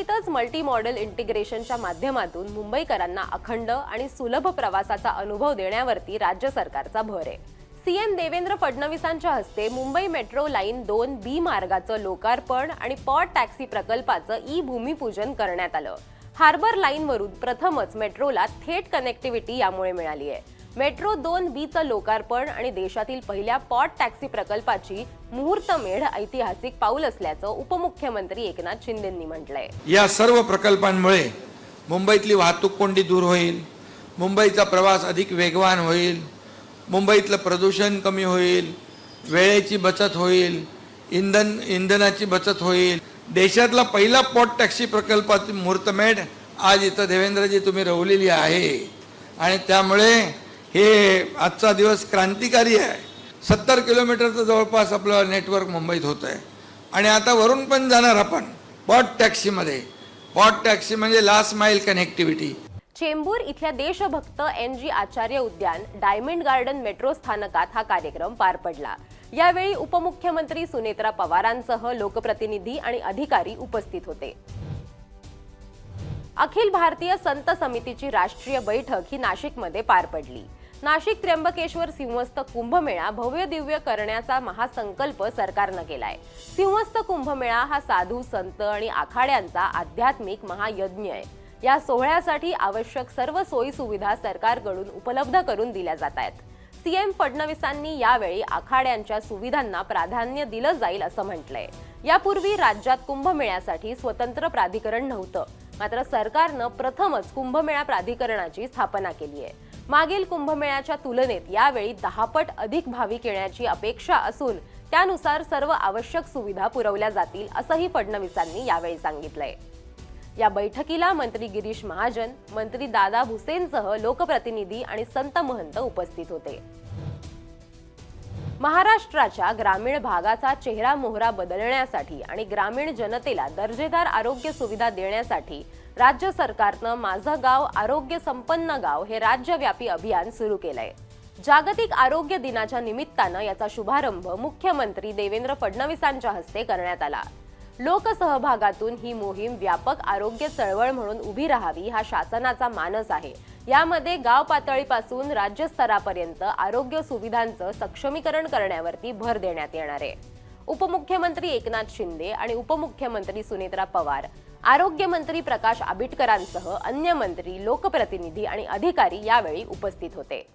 मुंबईतच multi model इंटिग्रेशनच्या माध्यमातून मुंबईकरांना अखंड आणि सुलभ प्रवासाचा अनुभव देण्यावरती राज्य सरकारचा भर आहे। सीएम देवेंद्र फडणवीसांच्या हस्ते मुंबई मेट्रो लाईन 2B मार्गाचं लोकार्पण आणि पॉड टॅक्सी प्रकल्पाचं भूमिपूजन करण्यात आलं। हार्बर लाईनवरून प्रथमच मेट्रोला थेट कनेक्टिव्हिटी यामुळे मिळाली आहे। मेट्रो 2Bचं लोकार्पण आणि देशातील पहिल्या पॉड टॅक्सी प्रकल्पाची मुहूर्तमेढ ऐतिहासिक पाऊल असल्याचं उपमुख्यमंत्री एकनाथ शिंदेंनी म्हटलंय। या सर्व प्रकल्पांमुळे मुंबईतली वाहतूक कोंडी दूर होईल, मुंबईचा प्रवास अधिक वेगवान होईल, मुंबईतलं प्रदूषण कमी होईल, वेळेची बचत होईल, इंधनाची बचत होईल। देशातला पहिला पॉड टॅक्सी प्रकल्पाची मुहूर्तमेढ आज इथं देवेंद्रजी तुम्ही रोवलेली आहे आणि त्यामुळे हे आजचा दिवस क्रांतिकारी आहे। 70 किलोमीटरचं जवळपास आपलं नेटवर्क मुंबईत होत आहे आणि आता वरून पण जाणार आपण पॉड टॅक्सीमध्ये। पॉड टॅक्सी म्हणजे लास्ट माईल कनेक्टिव्हिटी। चेंबूर इथल्या देशभक्त NG आचार्य उद्यान डायमंड गार्डन मेट्रो स्थानकात हा कार्यक्रम पार पडला। यावेळी उपमुख्यमंत्री सुनेत्रा पवारांसह लोकप्रतिनिधी आणि अधिकारी उपस्थित होते। अखिल भारतीय संत समितीची राष्ट्रीय बैठक ही नाशिकमध्ये पार पडली। नाशिक त्र्यंबकेश्वर सिंहस्थ कुंभमेळा भव्य दिव्य करण्याचा महासंकल्प सरकारने केलाय। सिंहस्थ कुंभमेळा हा साधू संत आणि आखाड्यांचा आध्यात्मिक महायज्ञ आहे। या सोहळ्यासाठी आवश्यक सर्व सोयी सुविधा सरकारकडून उपलब्ध करून दिल्या जात आहेत। सीएम फडणवीसांनी यावेळी आखाड्यांच्या सुविधांना प्राधान्य दिलं जाईल असं म्हटलंय। यापूर्वी राज्यात कुंभमेळ्यासाठी स्वतंत्र प्राधिकरण नव्हतं, मात्र सरकारनं प्रथमच कुंभमेळा प्राधिकरणाची स्थापना केली आहे। मागील कुंभमेळ्याच्या तुलनेत यावेळी 10 पट अधिक भाविक येण्याची अपेक्षा असून त्यानुसार सर्व आवश्यक सुविधा पुरवल्या जातील असंही फडणवीसांनी यावेळी सांगितलंय। या बैठकीला मंत्री गिरीश महाजन, मंत्री दादा भुसेंसह लोकप्रतिनिधी आणि संत महंत उपस्थित होते। महाराष्ट्राच्या ग्रामीण भागाचा चेहरा मोहरा बदलण्यासाठी आणि ग्रामीण जनतेला दर्जेदार आरोग्य सुविधा देण्यासाठी राज्य सरकारनं माझं गाव आरोग्य संपन्न गाव हे राज्यव्यापी अभियान सुरू केलंय। जागतिक आरोग्य दिनाच्या निमित्तानं याचा शुभारंभ मुख्यमंत्री देवेंद्र फडणवीसांच्या हस्ते करण्यात आला। लोकसहभागातून ही मोहीम व्यापक आरोग्य चळवळ म्हणून उभी राहावी हा शासनाचा मानस आहे। यामध्ये गाव पातळीपासून राज्य स्तरापर्यंत आरोग्य सुविधांचं सक्षमीकरण करण्यावरती भर देण्यात येणार आहे। उपमुख्यमंत्री एकनाथ शिंदे आणि उपमुख्यमंत्री सुनेत्रा पवार, आरोग्य मंत्री प्रकाश आंबेडकरांसह अन्य मंत्री, लोकप्रतिनिधी आणि अधिकारी यावेळी उपस्थित होते।